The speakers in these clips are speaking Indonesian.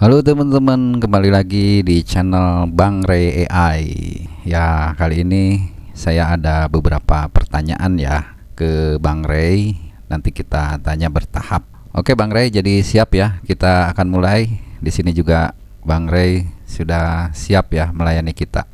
Halo teman-teman, kembali lagi di channel Bang Ray AI. Ya, kali ini saya ada beberapa pertanyaan ya ke Bang Ray. Nanti kita tanya bertahap. Oke Bang Ray, jadi siap ya? Kita akan mulai. Di sini juga Bang Ray sudah siap ya melayani kita.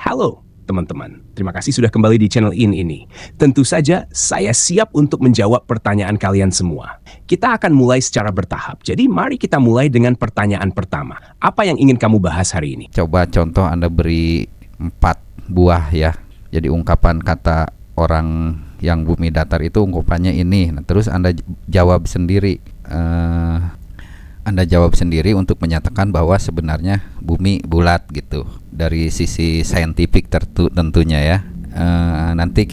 Halo teman-teman, terima kasih sudah kembali di channel ini. Tentu saja saya siap untuk menjawab pertanyaan kalian semua. Kita akan mulai secara bertahap. Jadi mari kita mulai dengan pertanyaan pertama. Apa yang ingin kamu bahas hari ini? Coba contoh Anda beri 4 buah ya. Jadi ungkapan kata orang yang bumi datar itu ungkapannya ini. Nah, terus Anda jawab sendiri. Anda jawab sendiri untuk menyatakan bahwa sebenarnya bumi bulat gitu dari sisi saintifik tentunya ya. Nanti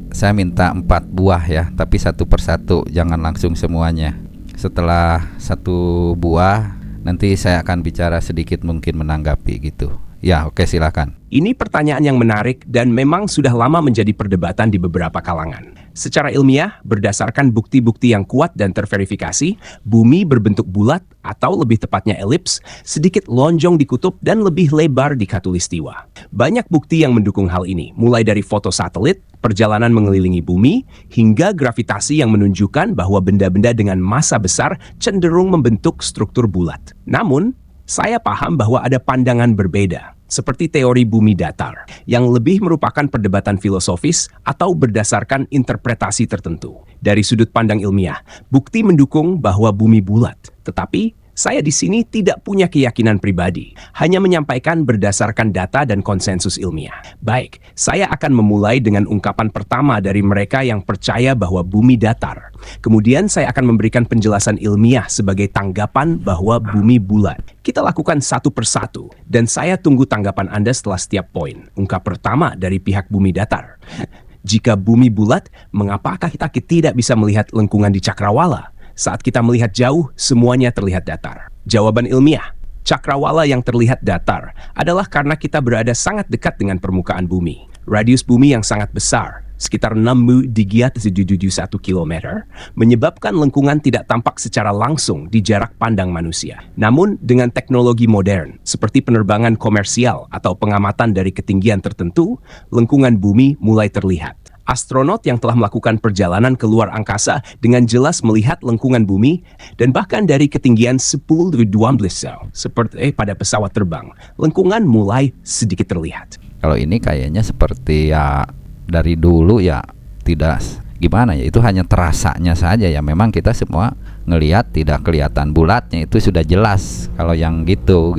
saya minta 4 buah ya, tapi satu persatu, jangan langsung semuanya. Setelah 1 buah nanti saya akan bicara sedikit mungkin menanggapi gitu. Ya, oke, silakan. Ini pertanyaan yang menarik dan memang sudah lama menjadi perdebatan di beberapa kalangan. Secara ilmiah, berdasarkan bukti-bukti yang kuat dan terverifikasi, bumi berbentuk bulat atau lebih tepatnya elips, sedikit lonjong di kutub dan lebih lebar di khatulistiwa. Banyak bukti yang mendukung hal ini, mulai dari foto satelit, perjalanan mengelilingi bumi, hingga gravitasi yang menunjukkan bahwa benda-benda dengan massa besar cenderung membentuk struktur bulat. Namun, saya paham bahwa ada pandangan berbeda, seperti teori bumi datar, yang lebih merupakan perdebatan filosofis atau berdasarkan interpretasi tertentu. Dari sudut pandang ilmiah, bukti mendukung bahwa bumi bulat, tetapi saya di sini tidak punya keyakinan pribadi, hanya menyampaikan berdasarkan data dan konsensus ilmiah. Baik, saya akan memulai dengan ungkapan pertama dari mereka yang percaya bahwa bumi datar. Kemudian saya akan memberikan penjelasan ilmiah sebagai tanggapan bahwa bumi bulat. Kita lakukan satu persatu, dan saya tunggu tanggapan Anda setelah setiap poin. Ungkap pertama dari pihak bumi datar. Jika bumi bulat, mengapakah kita tidak bisa melihat lengkungan di cakrawala? Saat kita melihat jauh, semuanya terlihat datar. Jawaban ilmiah, cakrawala yang terlihat datar adalah karena kita berada sangat dekat dengan permukaan bumi. Radius bumi yang sangat besar, sekitar 6,771 km, menyebabkan lengkungan tidak tampak secara langsung di jarak pandang manusia. Namun, dengan teknologi modern, seperti penerbangan komersial atau pengamatan dari ketinggian tertentu, lengkungan bumi mulai terlihat. Astronot yang telah melakukan perjalanan ke luar angkasa dengan jelas melihat lengkungan bumi dan bahkan dari ketinggian 10-12 seperti pada pesawat terbang, lengkungan mulai sedikit terlihat. Kalau ini kayaknya seperti ya dari dulu ya tidak gimana ya, itu hanya terasanya saja ya. Memang kita semua ngelihat tidak kelihatan bulatnya, itu sudah jelas kalau yang gitu.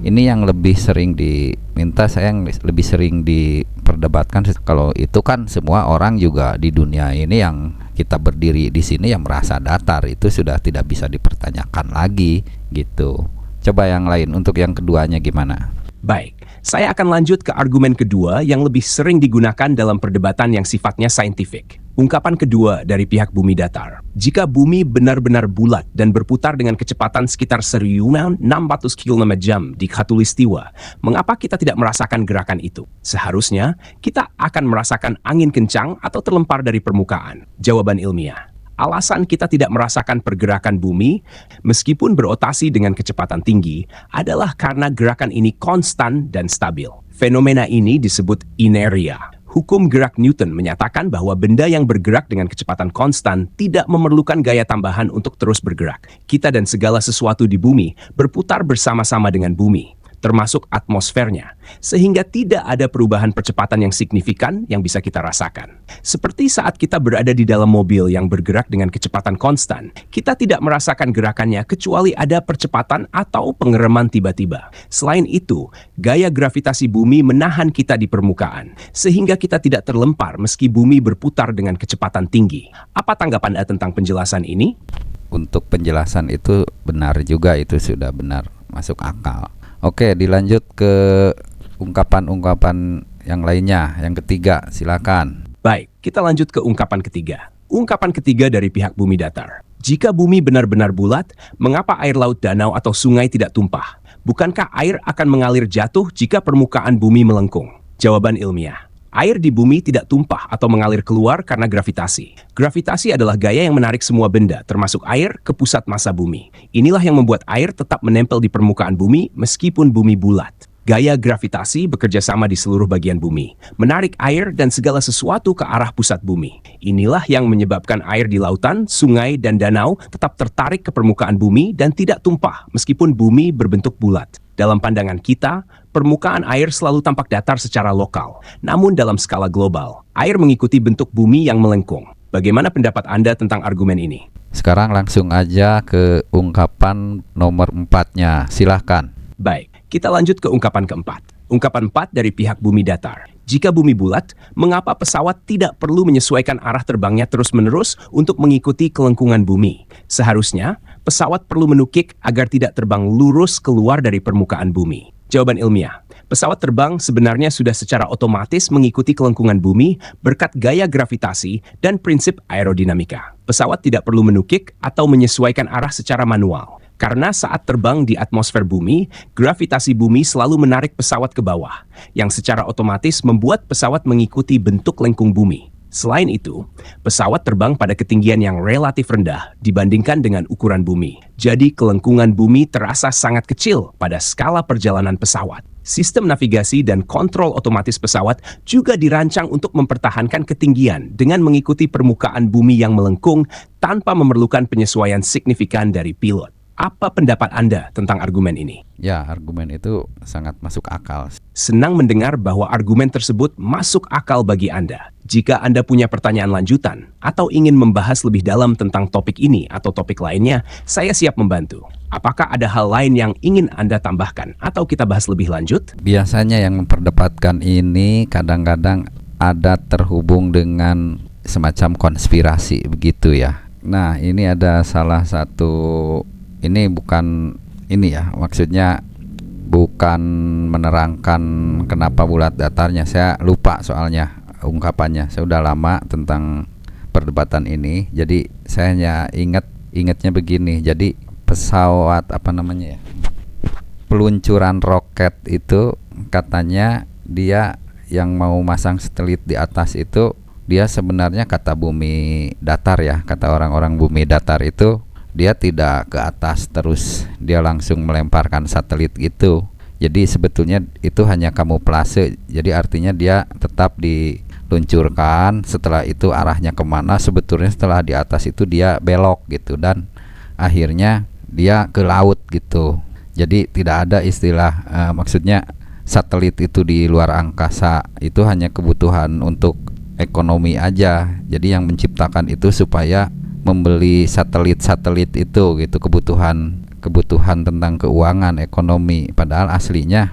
Ini yang lebih sering diminta, saya yang lebih sering diperdebatkan. Kalau itu kan semua orang juga di dunia ini yang kita berdiri di sini yang merasa datar, itu sudah tidak bisa dipertanyakan lagi gitu. Coba yang lain, untuk yang keduanya gimana? Baik, saya akan lanjut ke argumen kedua yang lebih sering digunakan dalam perdebatan yang sifatnya saintifik. Ungkapan kedua dari pihak bumi datar. Jika bumi benar-benar bulat dan berputar dengan kecepatan sekitar 1.600 km/jam di khatulistiwa, mengapa kita tidak merasakan gerakan itu? Seharusnya, kita akan merasakan angin kencang atau terlempar dari permukaan. Jawaban ilmiah. Alasan kita tidak merasakan pergerakan bumi, meskipun berotasi dengan kecepatan tinggi, adalah karena gerakan ini konstan dan stabil. Fenomena ini disebut ineria. Hukum gerak Newton menyatakan bahwa benda yang bergerak dengan kecepatan konstan tidak memerlukan gaya tambahan untuk terus bergerak. Kita dan segala sesuatu di bumi berputar bersama-sama dengan bumi, termasuk atmosfernya, sehingga tidak ada perubahan percepatan yang signifikan yang bisa kita rasakan. Seperti saat kita berada di dalam mobil yang bergerak dengan kecepatan konstan, kita tidak merasakan gerakannya kecuali ada percepatan atau pengereman tiba-tiba. Selain itu, gaya gravitasi bumi menahan kita di permukaan, sehingga kita tidak terlempar meski bumi berputar dengan kecepatan tinggi. Apa tanggapan Anda tentang penjelasan ini? Untuk penjelasan itu benar juga, itu sudah benar, masuk akal. Oke, dilanjut ke ungkapan-ungkapan yang lainnya. Yang ketiga, silakan. Baik, kita lanjut ke ungkapan ketiga. Ungkapan ketiga dari pihak bumi datar. Jika bumi benar-benar bulat, mengapa air laut, danau, atau sungai tidak tumpah? Bukankah air akan mengalir jatuh jika permukaan bumi melengkung? Jawaban ilmiah. Air di bumi tidak tumpah atau mengalir keluar karena gravitasi. Gravitasi adalah gaya yang menarik semua benda, termasuk air, ke pusat massa bumi. Inilah yang membuat air tetap menempel di permukaan bumi meskipun bumi bulat. Gaya gravitasi bekerja sama di seluruh bagian bumi, menarik air dan segala sesuatu ke arah pusat bumi. Inilah yang menyebabkan air di lautan, sungai, dan danau tetap tertarik ke permukaan bumi dan tidak tumpah meskipun bumi berbentuk bulat. Dalam pandangan kita, permukaan air selalu tampak datar secara lokal. Namun dalam skala global, air mengikuti bentuk bumi yang melengkung. Bagaimana pendapat Anda tentang argumen ini? Sekarang langsung aja ke ungkapan nomor 4-nya. Silahkan. Baik, kita lanjut ke ungkapan keempat. Ungkapan 4 dari pihak bumi datar. Jika bumi bulat, mengapa pesawat tidak perlu menyesuaikan arah terbangnya terus-menerus untuk mengikuti kelengkungan bumi? Seharusnya, pesawat perlu menukik agar tidak terbang lurus keluar dari permukaan bumi. Jawaban ilmiah, pesawat terbang sebenarnya sudah secara otomatis mengikuti kelengkungan bumi berkat gaya gravitasi dan prinsip aerodinamika. Pesawat tidak perlu menukik atau menyesuaikan arah secara manual. Karena saat terbang di atmosfer bumi, gravitasi bumi selalu menarik pesawat ke bawah, yang secara otomatis membuat pesawat mengikuti bentuk lengkung bumi. Selain itu, pesawat terbang pada ketinggian yang relatif rendah dibandingkan dengan ukuran bumi. Jadi kelengkungan bumi terasa sangat kecil pada skala perjalanan pesawat. Sistem navigasi dan kontrol otomatis pesawat juga dirancang untuk mempertahankan ketinggian dengan mengikuti permukaan bumi yang melengkung tanpa memerlukan penyesuaian signifikan dari pilot. Apa pendapat Anda tentang argumen ini? Ya, argumen itu sangat masuk akal. Senang mendengar bahwa argumen tersebut masuk akal bagi Anda. Jika Anda punya pertanyaan lanjutan atau ingin membahas lebih dalam tentang topik ini atau topik lainnya, saya siap membantu. Apakah ada hal lain yang ingin Anda tambahkan atau kita bahas lebih lanjut? Biasanya yang memperdebatkan ini kadang-kadang ada terhubung dengan semacam konspirasi begitu ya. Nah, ini ada salah satu, ini bukan ini ya, maksudnya bukan menerangkan kenapa bulat datarnya. Saya lupa soalnya ungkapannya. Saya udah lama tentang perdebatan ini. Jadi saya hanya ingatnya begini. Jadi pesawat apa namanya ya? Peluncuran roket itu katanya dia yang mau masang satelit di atas itu dia sebenarnya kata bumi datar ya, kata orang-orang bumi datar itu dia tidak ke atas terus, dia langsung melemparkan satelit gitu. Jadi sebetulnya itu hanya kamuflase. Jadi artinya dia tetap diluncurkan, setelah itu arahnya kemana, sebetulnya setelah di atas itu dia belok gitu, dan akhirnya dia ke laut gitu. Jadi tidak ada istilah maksudnya satelit itu di luar angkasa, itu hanya kebutuhan untuk ekonomi aja. Jadi yang menciptakan itu supaya membeli satelit-satelit itu gitu, kebutuhan tentang keuangan, ekonomi. Padahal aslinya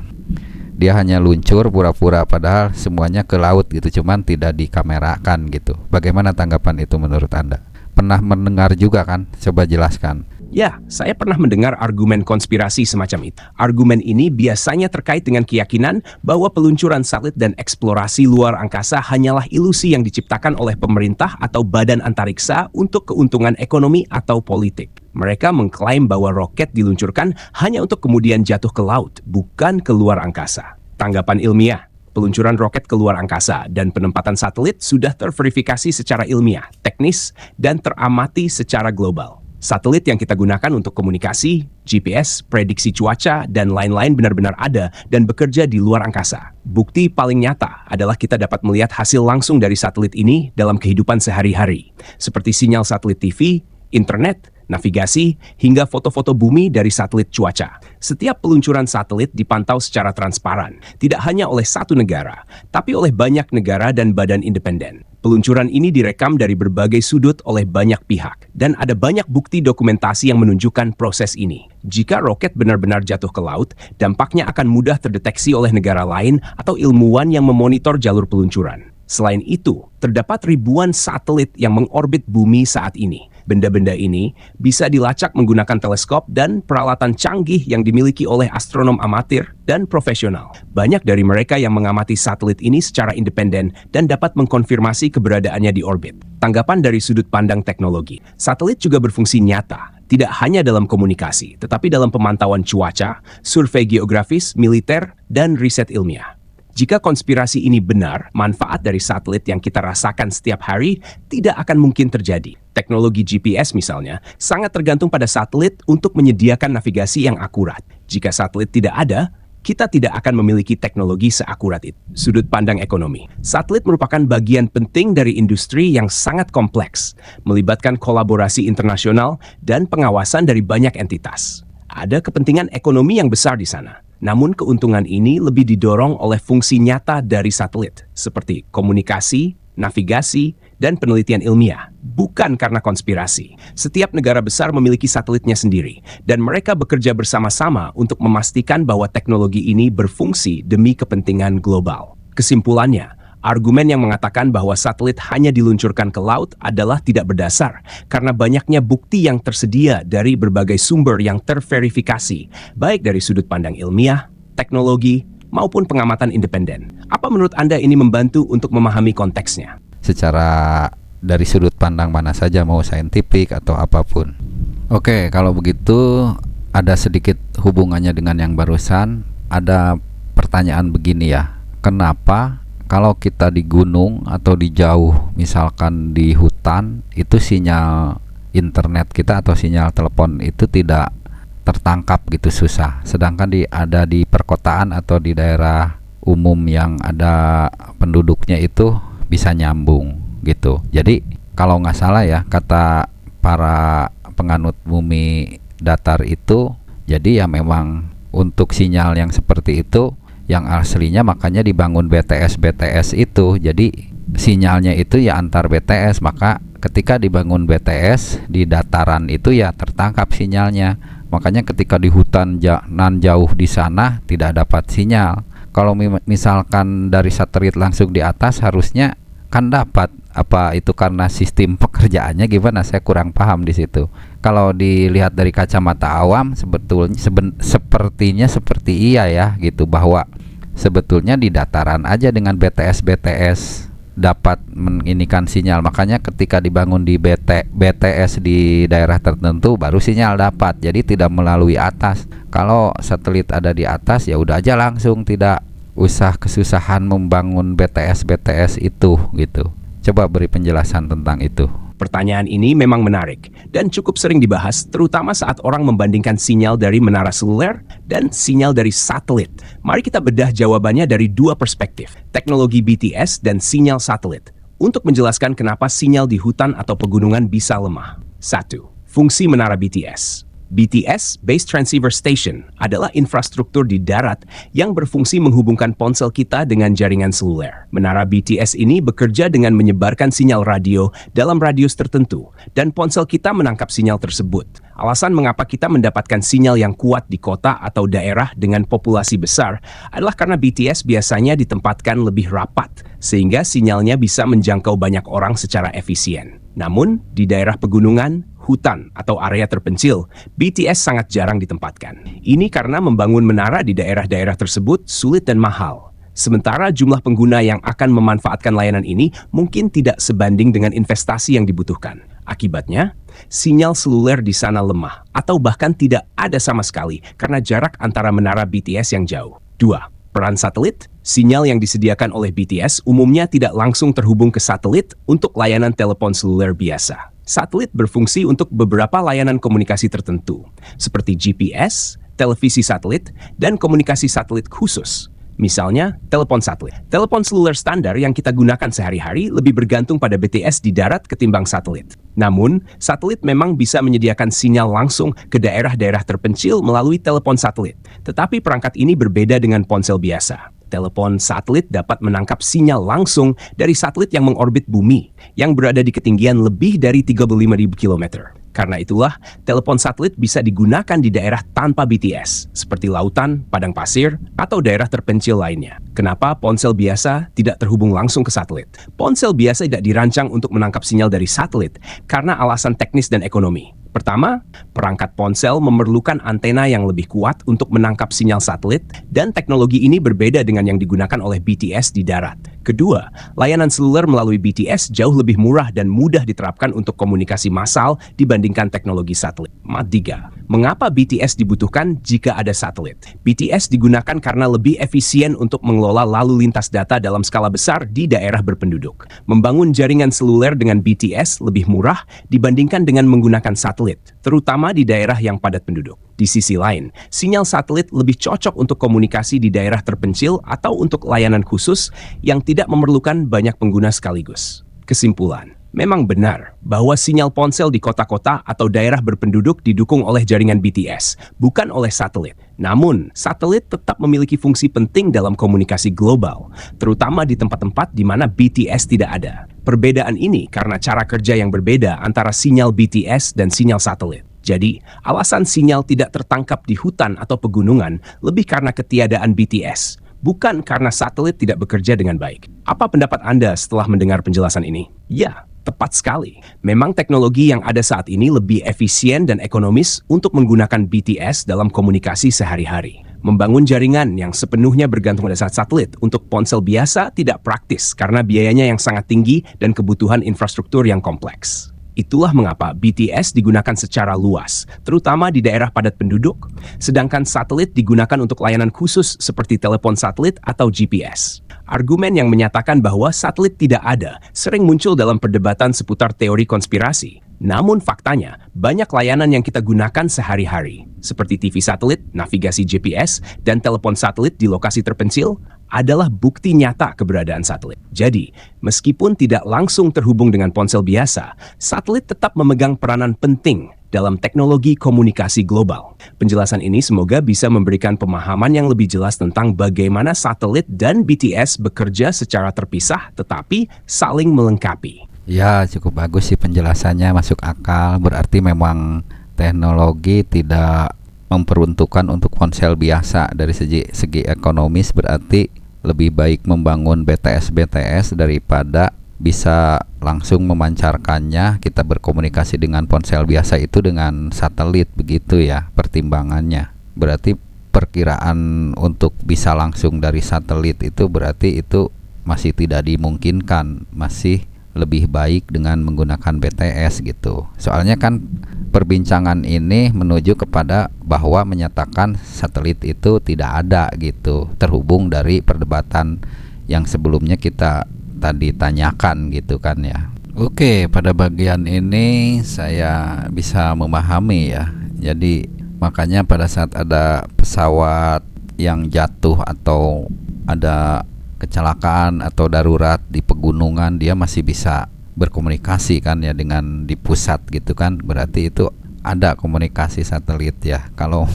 dia hanya luncur pura-pura, padahal semuanya ke laut gitu, cuman tidak dikamerakan gitu. Bagaimana tanggapan itu menurut Anda? Pernah mendengar juga kan? Coba jelaskan. Ya, saya pernah mendengar argumen konspirasi semacam itu. Argumen ini biasanya terkait dengan keyakinan bahwa peluncuran satelit dan eksplorasi luar angkasa hanyalah ilusi yang diciptakan oleh pemerintah atau badan antariksa untuk keuntungan ekonomi atau politik. Mereka mengklaim bahwa roket diluncurkan hanya untuk kemudian jatuh ke laut, bukan ke luar angkasa. Tanggapan ilmiah, peluncuran roket ke luar angkasa dan penempatan satelit sudah terverifikasi secara ilmiah, teknis, dan teramati secara global. Satelit yang kita gunakan untuk komunikasi, GPS, prediksi cuaca, dan lain-lain benar-benar ada dan bekerja di luar angkasa. Bukti paling nyata adalah kita dapat melihat hasil langsung dari satelit ini dalam kehidupan sehari-hari, seperti sinyal satelit TV, internet, navigasi, hingga foto-foto bumi dari satelit cuaca. Setiap peluncuran satelit dipantau secara transparan, tidak hanya oleh satu negara, tapi oleh banyak negara dan badan independen. Peluncuran ini direkam dari berbagai sudut oleh banyak pihak, dan ada banyak bukti dokumentasi yang menunjukkan proses ini. Jika roket benar-benar jatuh ke laut, dampaknya akan mudah terdeteksi oleh negara lain atau ilmuwan yang memonitor jalur peluncuran. Selain itu, terdapat ribuan satelit yang mengorbit bumi saat ini. Benda-benda ini bisa dilacak menggunakan teleskop dan peralatan canggih yang dimiliki oleh astronom amatir dan profesional. Banyak dari mereka yang mengamati satelit ini secara independen dan dapat mengkonfirmasi keberadaannya di orbit. Tanggapan dari sudut pandang teknologi, satelit juga berfungsi nyata, tidak hanya dalam komunikasi, tetapi dalam pemantauan cuaca, survei geografis, militer, dan riset ilmiah. Jika konspirasi ini benar, manfaat dari satelit yang kita rasakan setiap hari tidak akan mungkin terjadi. Teknologi GPS misalnya sangat tergantung pada satelit untuk menyediakan navigasi yang akurat. Jika satelit tidak ada, kita tidak akan memiliki teknologi seakurat itu. Sudut pandang ekonomi. Satelit merupakan bagian penting dari industri yang sangat kompleks, melibatkan kolaborasi internasional dan pengawasan dari banyak entitas. Ada kepentingan ekonomi yang besar di sana. Namun keuntungan ini lebih didorong oleh fungsi nyata dari satelit, seperti komunikasi, navigasi, dan penelitian ilmiah, bukan karena konspirasi. Setiap negara besar memiliki satelitnya sendiri, dan mereka bekerja bersama-sama untuk memastikan bahwa teknologi ini berfungsi demi kepentingan global. Kesimpulannya, argumen yang mengatakan bahwa satelit hanya diluncurkan ke laut adalah tidak berdasar, karena banyaknya bukti yang tersedia dari berbagai sumber yang terverifikasi, baik dari sudut pandang ilmiah, teknologi, maupun pengamatan independen. Apa menurut Anda ini membantu untuk memahami konteksnya? Secara dari sudut pandang mana saja, mau saintifik atau apapun. Oke, kalau begitu ada sedikit hubungannya dengan yang barusan. Ada pertanyaan begini ya, kenapa kalau kita di gunung atau di jauh, misalkan di hutan, itu sinyal internet kita atau sinyal telepon itu tidak tertangkap gitu, susah. Sedangkan ada di perkotaan atau di daerah umum yang ada penduduknya itu bisa nyambung gitu. Jadi kalau nggak salah ya, kata para penganut bumi datar itu, jadi ya memang untuk sinyal yang seperti itu yang aslinya makanya dibangun BTS itu. Jadi sinyalnya itu ya antar BTS, maka ketika dibangun BTS di dataran itu ya tertangkap sinyalnya. Makanya ketika di hutan nan jauh di sana tidak dapat sinyal. Kalau misalkan dari satelit langsung di atas harusnya kan dapat. Apa itu karena sistem pekerjaannya gimana? Saya kurang paham di situ. Kalau dilihat dari kacamata awam sebetulnya sepertinya seperti iya ya gitu, bahwa sebetulnya di dataran aja dengan BTS dapat menginikan sinyal. Makanya ketika dibangun di BTS di daerah tertentu baru sinyal dapat. Jadi tidak melalui atas. Kalau satelit ada di atas ya udah aja langsung, tidak usah kesusahan membangun BTS itu gitu. Coba beri penjelasan tentang itu. Pertanyaan ini memang menarik dan cukup sering dibahas, terutama saat orang membandingkan sinyal dari menara seluler dan sinyal dari satelit. Mari kita bedah jawabannya dari dua perspektif, teknologi BTS dan sinyal satelit, untuk menjelaskan kenapa sinyal di hutan atau pegunungan bisa lemah. 1. Fungsi menara BTS. BTS, Base Transceiver Station, adalah infrastruktur di darat yang berfungsi menghubungkan ponsel kita dengan jaringan seluler. Menara BTS ini bekerja dengan menyebarkan sinyal radio dalam radius tertentu, dan ponsel kita menangkap sinyal tersebut. Alasan mengapa kita mendapatkan sinyal yang kuat di kota atau daerah dengan populasi besar adalah karena BTS biasanya ditempatkan lebih rapat, sehingga sinyalnya bisa menjangkau banyak orang secara efisien. Namun, di daerah pegunungan, hutan, atau area terpencil, BTS sangat jarang ditempatkan. Ini karena membangun menara di daerah-daerah tersebut sulit dan mahal. Sementara jumlah pengguna yang akan memanfaatkan layanan ini mungkin tidak sebanding dengan investasi yang dibutuhkan. Akibatnya, sinyal seluler di sana lemah atau bahkan tidak ada sama sekali karena jarak antara menara BTS yang jauh. 2. Peran satelit. Sinyal yang disediakan oleh BTS umumnya tidak langsung terhubung ke satelit untuk layanan telepon seluler biasa. Satelit berfungsi untuk beberapa layanan komunikasi tertentu, seperti GPS, televisi satelit, dan komunikasi satelit khusus. Misalnya, telepon satelit. Telepon seluler standar yang kita gunakan sehari-hari lebih bergantung pada BTS di darat ketimbang satelit. Namun, satelit memang bisa menyediakan sinyal langsung ke daerah-daerah terpencil melalui telepon satelit. Tetapi perangkat ini berbeda dengan ponsel biasa. Telepon satelit dapat menangkap sinyal langsung dari satelit yang mengorbit bumi, yang berada di ketinggian lebih dari 35.000 km. Karena itulah, telepon satelit bisa digunakan di daerah tanpa BTS, seperti lautan, padang pasir, atau daerah terpencil lainnya. Kenapa ponsel biasa tidak terhubung langsung ke satelit? Ponsel biasa tidak dirancang untuk menangkap sinyal dari satelit karena alasan teknis dan ekonomi. Pertama, perangkat ponsel memerlukan antena yang lebih kuat untuk menangkap sinyal satelit, dan teknologi ini berbeda dengan yang digunakan oleh BTS di darat. Kedua, layanan seluler melalui BTS jauh lebih murah dan mudah diterapkan untuk komunikasi massal dibandingkan teknologi satelit. 3. Mengapa BTS dibutuhkan jika ada satelit? BTS digunakan karena lebih efisien untuk mengelola lalu lintas data dalam skala besar di daerah berpenduduk. Membangun jaringan seluler dengan BTS lebih murah dibandingkan dengan menggunakan satelit, terutama di daerah yang padat penduduk. Di sisi lain, sinyal satelit lebih cocok untuk komunikasi di daerah terpencil atau untuk layanan khusus yang tidak memerlukan banyak pengguna sekaligus. Kesimpulan, memang benar bahwa sinyal ponsel di kota-kota atau daerah berpenduduk didukung oleh jaringan BTS, bukan oleh satelit. Namun, satelit tetap memiliki fungsi penting dalam komunikasi global, terutama di tempat-tempat di mana BTS tidak ada. Perbedaan ini karena cara kerja yang berbeda antara sinyal BTS dan sinyal satelit. Jadi, alasan sinyal tidak tertangkap di hutan atau pegunungan lebih karena ketiadaan BTS, bukan karena satelit tidak bekerja dengan baik. Apa pendapat Anda setelah mendengar penjelasan ini? Ya, tepat sekali. Memang teknologi yang ada saat ini lebih efisien dan ekonomis untuk menggunakan BTS dalam komunikasi sehari-hari. Membangun jaringan yang sepenuhnya bergantung pada satelit untuk ponsel biasa tidak praktis karena biayanya yang sangat tinggi dan kebutuhan infrastruktur yang kompleks. Itulah mengapa BTS digunakan secara luas, terutama di daerah padat penduduk, sedangkan satelit digunakan untuk layanan khusus seperti telepon satelit atau GPS. Argumen yang menyatakan bahwa satelit tidak ada sering muncul dalam perdebatan seputar teori konspirasi. Namun faktanya, banyak layanan yang kita gunakan sehari-hari, seperti TV satelit, navigasi GPS, dan telepon satelit di lokasi terpencil, adalah bukti nyata keberadaan satelit. Jadi, meskipun tidak langsung terhubung dengan ponsel biasa, satelit tetap memegang peranan penting dalam teknologi komunikasi global. Penjelasan ini semoga bisa memberikan pemahaman yang lebih jelas tentang bagaimana satelit dan BTS bekerja secara terpisah tetapi saling melengkapi. Ya, cukup bagus sih penjelasannya, masuk akal. Berarti memang teknologi tidak memperuntukkan untuk ponsel biasa. Dari segi ekonomis berarti lebih baik membangun BTS daripada bisa langsung memancarkannya, kita berkomunikasi dengan ponsel biasa itu dengan satelit, begitu ya pertimbangannya. Berarti perkiraan untuk bisa langsung dari satelit itu berarti itu masih tidak dimungkinkan, masih lebih baik dengan menggunakan BTS gitu. Soalnya kan perbincangan ini menuju kepada bahwa menyatakan satelit itu tidak ada gitu, terhubung dari perdebatan yang sebelumnya kita tadi tanyakan gitu kan ya. Oke, pada bagian ini saya bisa memahami ya. Jadi makanya pada saat ada pesawat yang jatuh atau ada kecelakaan atau darurat di pegunungan, dia masih bisa berkomunikasi kan ya dengan di pusat gitu kan. Berarti itu ada komunikasi satelit ya. Kalau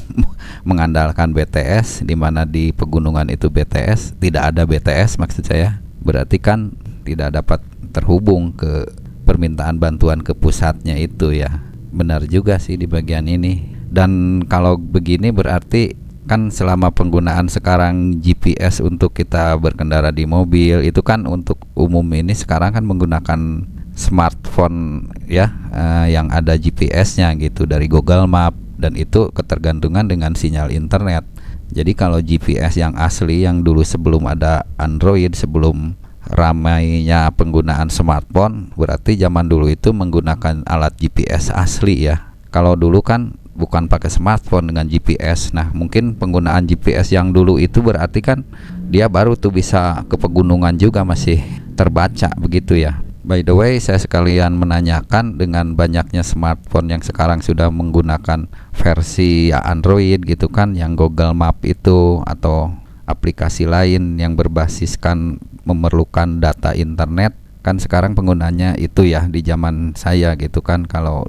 mengandalkan BTS di mana di pegunungan itu BTS, tidak ada BTS maksud saya, berarti kan tidak dapat terhubung ke permintaan bantuan ke pusatnya itu ya. Benar juga sih di bagian ini. Dan kalau begini berarti kan selama penggunaan sekarang GPS untuk kita berkendara di mobil itu kan untuk umum ini sekarang kan menggunakan smartphone ya, yang ada GPS-nya gitu dari Google Map, dan itu ketergantungan dengan sinyal internet. Jadi kalau GPS yang asli yang dulu sebelum ada Android, sebelum ramainya penggunaan smartphone, berarti zaman dulu itu menggunakan alat GPS asli ya. Kalau dulu kan bukan pakai smartphone dengan GPS. Nah, mungkin penggunaan GPS yang dulu itu berarti kan dia baru tuh bisa ke pegunungan juga masih terbaca begitu ya. By the way, saya sekalian menanyakan dengan banyaknya smartphone yang sekarang sudah menggunakan versi Android gitu kan, yang Google Map itu atau aplikasi lain yang berbasiskan memerlukan data internet, kan sekarang penggunanya itu ya di zaman saya gitu kan. Kalau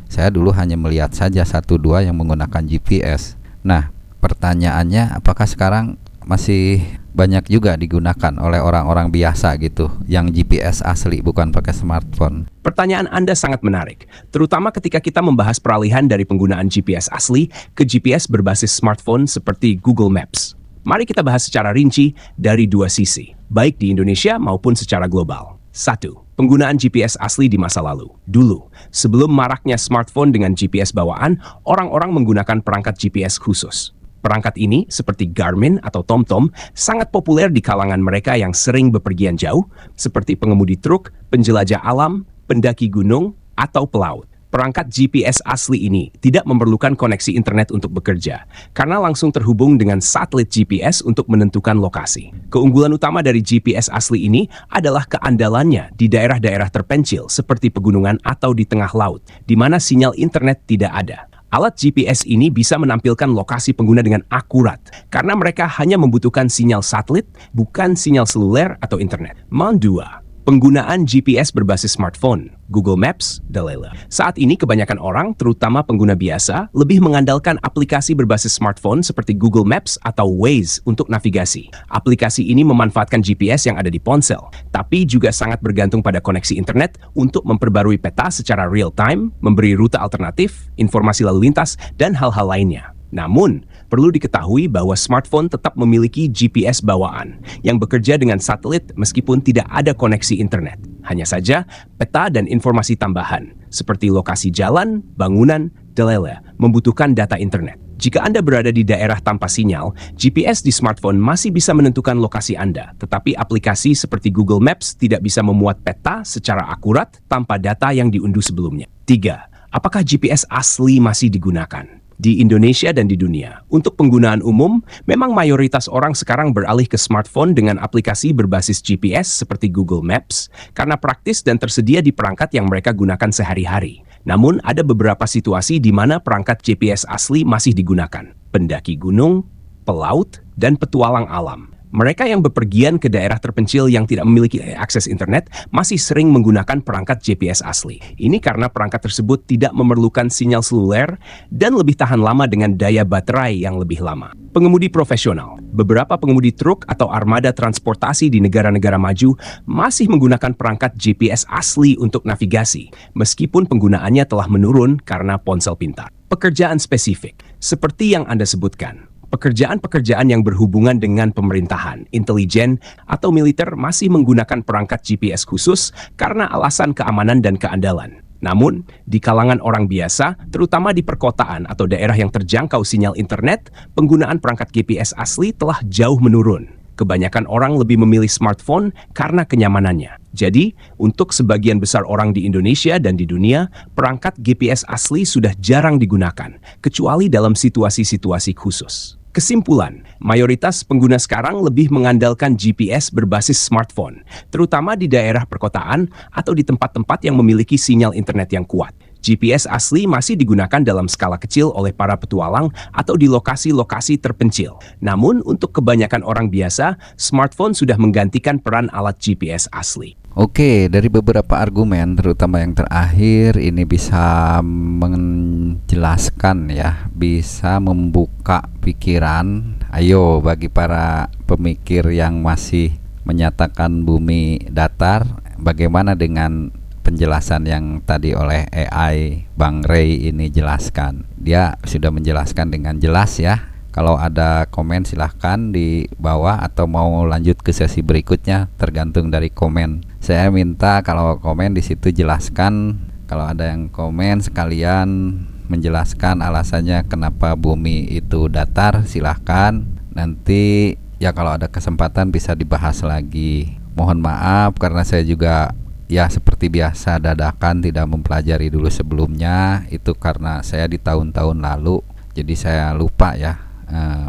saya dulu hanya melihat saja 1-2 yang menggunakan GPS. Nah, pertanyaannya apakah sekarang masih banyak juga digunakan oleh orang-orang biasa gitu, yang GPS asli bukan pakai smartphone? Pertanyaan Anda sangat menarik, terutama ketika kita membahas peralihan dari penggunaan GPS asli ke GPS berbasis smartphone seperti Google Maps. Mari kita bahas secara rinci dari dua sisi, baik di Indonesia maupun secara global. 1. Penggunaan GPS asli di masa lalu. Dulu, sebelum maraknya smartphone dengan GPS bawaan, orang-orang menggunakan perangkat GPS khusus. Perangkat ini, seperti Garmin atau TomTom, sangat populer di kalangan mereka yang sering bepergian jauh, seperti pengemudi truk, penjelajah alam, pendaki gunung, atau pelaut. Perangkat GPS asli ini tidak memerlukan koneksi internet untuk bekerja, karena langsung terhubung dengan satelit GPS untuk menentukan lokasi. Keunggulan utama dari GPS asli ini adalah keandalannya di daerah-daerah terpencil seperti pegunungan atau di tengah laut, di mana sinyal internet tidak ada. Alat GPS ini bisa menampilkan lokasi pengguna dengan akurat, karena mereka hanya membutuhkan sinyal satelit, bukan sinyal seluler atau internet. Mandua. Penggunaan GPS berbasis smartphone, Google Maps, Dalele. Saat ini kebanyakan orang, terutama pengguna biasa, lebih mengandalkan aplikasi berbasis smartphone seperti Google Maps atau Waze untuk navigasi. Aplikasi ini memanfaatkan GPS yang ada di ponsel, tapi juga sangat bergantung pada koneksi internet untuk memperbarui peta secara real time, memberi rute alternatif, informasi lalu lintas, dan hal-hal lainnya. Namun, perlu diketahui bahwa smartphone tetap memiliki GPS bawaan yang bekerja dengan satelit meskipun tidak ada koneksi internet. Hanya saja, peta dan informasi tambahan seperti lokasi jalan, bangunan, Dalele membutuhkan data internet. Jika Anda berada di daerah tanpa sinyal, GPS di smartphone masih bisa menentukan lokasi Anda, tetapi aplikasi seperti Google Maps tidak bisa memuat peta secara akurat tanpa data yang diunduh sebelumnya. 3. Apakah GPS asli masih digunakan? Di Indonesia dan di dunia, untuk penggunaan umum, memang mayoritas orang sekarang beralih ke smartphone dengan aplikasi berbasis GPS seperti Google Maps karena praktis dan tersedia di perangkat yang mereka gunakan sehari-hari. Namun, ada beberapa situasi di mana perangkat GPS asli masih digunakan. Pendaki gunung, pelaut, dan petualang alam. Mereka yang bepergian ke daerah terpencil yang tidak memiliki akses internet masih sering menggunakan perangkat GPS asli. Ini karena perangkat tersebut tidak memerlukan sinyal seluler dan lebih tahan lama dengan daya baterai yang lebih lama. Pengemudi profesional. Beberapa pengemudi truk atau armada transportasi di negara-negara maju masih menggunakan perangkat GPS asli untuk navigasi, meskipun penggunaannya telah menurun karena ponsel pintar. Pekerjaan spesifik. Seperti yang Anda sebutkan, pekerjaan-pekerjaan yang berhubungan dengan pemerintahan, intelijen, atau militer masih menggunakan perangkat GPS khusus karena alasan keamanan dan keandalan. Namun, di kalangan orang biasa, terutama di perkotaan atau daerah yang terjangkau sinyal internet, penggunaan perangkat GPS asli telah jauh menurun. Kebanyakan orang lebih memilih smartphone karena kenyamanannya. Jadi, untuk sebagian besar orang di Indonesia dan di dunia, perangkat GPS asli sudah jarang digunakan, kecuali dalam situasi-situasi khusus. Kesimpulan, mayoritas pengguna sekarang lebih mengandalkan GPS berbasis smartphone, terutama di daerah perkotaan atau di tempat-tempat yang memiliki sinyal internet yang kuat. GPS asli masih digunakan dalam skala kecil oleh para petualang atau di lokasi-lokasi terpencil. Namun, untuk kebanyakan orang biasa, smartphone sudah menggantikan peran alat GPS asli. Oke, dari beberapa argumen, terutama yang terakhir, ini bisa menjelaskan ya, bisa membuka pikiran. Ayo, bagi para pemikir yang masih menyatakan bumi datar, bagaimana dengan penjelasan yang tadi oleh AI Bang Ray ini jelaskan? Dia sudah menjelaskan dengan jelas ya. Kalau ada komen silahkan di bawah atau mau lanjut ke sesi berikutnya tergantung dari komen. Saya minta kalau komen di situ jelaskan, kalau ada yang komen sekalian menjelaskan alasannya kenapa bumi itu datar, silahkan. Nanti ya kalau ada kesempatan bisa dibahas lagi. Mohon maaf karena saya juga ya seperti biasa dadakan, tidak mempelajari dulu sebelumnya. Itu karena saya di tahun-tahun lalu, jadi saya lupa ya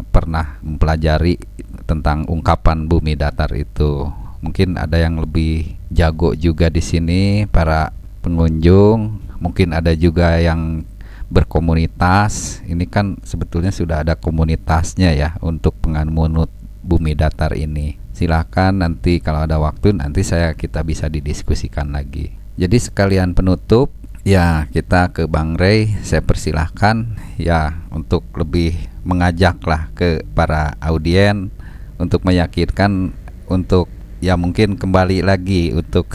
pernah mempelajari tentang ungkapan bumi datar itu. Mungkin ada yang lebih jago juga di sini para pengunjung, mungkin ada juga yang berkomunitas. Ini kan sebetulnya sudah ada komunitasnya ya untuk penganut bumi datar ini. Silahkan nanti kalau ada waktu nanti kita bisa didiskusikan lagi. Jadi sekalian penutup ya, kita ke Bang Ray, saya persilahkan ya untuk lebih mengajaklah ke para audien untuk meyakinkan untuk ya mungkin kembali lagi untuk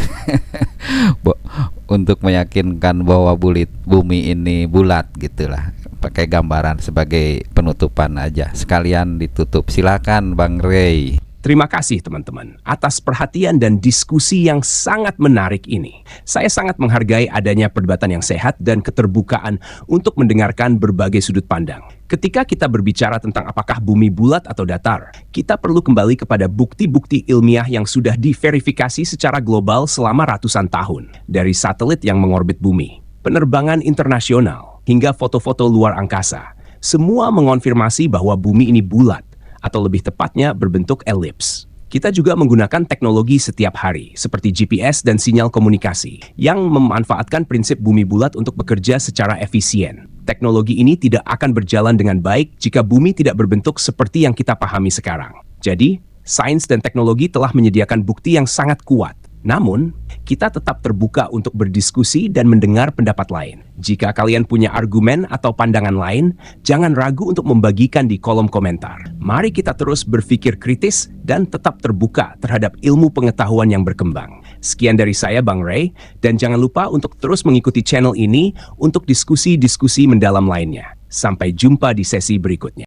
untuk meyakinkan bahwa bumi ini bulat gitulah, pakai gambaran sebagai penutupan aja sekalian ditutup. Silakan Bang Ray. Terima kasih teman-teman atas perhatian dan diskusi yang sangat menarik ini. Saya sangat menghargai adanya perdebatan yang sehat dan keterbukaan untuk mendengarkan berbagai sudut pandang. Ketika kita berbicara tentang apakah bumi bulat atau datar, kita perlu kembali kepada bukti-bukti ilmiah yang sudah diverifikasi secara global selama ratusan tahun. Dari satelit yang mengorbit bumi, penerbangan internasional, hingga foto-foto luar angkasa. Semua mengonfirmasi bahwa bumi ini bulat, atau lebih tepatnya berbentuk elips. Kita juga menggunakan teknologi setiap hari, seperti GPS dan sinyal komunikasi, yang memanfaatkan prinsip bumi bulat untuk bekerja secara efisien. Teknologi ini tidak akan berjalan dengan baik jika bumi tidak berbentuk seperti yang kita pahami sekarang. Jadi, sains dan teknologi telah menyediakan bukti yang sangat kuat. Namun, kita tetap terbuka untuk berdiskusi dan mendengar pendapat lain. Jika kalian punya argumen atau pandangan lain, jangan ragu untuk membagikan di kolom komentar. Mari kita terus berpikir kritis dan tetap terbuka terhadap ilmu pengetahuan yang berkembang. Sekian dari saya, Bang Ray, dan jangan lupa untuk terus mengikuti channel ini untuk diskusi-diskusi mendalam lainnya. Sampai jumpa di sesi berikutnya.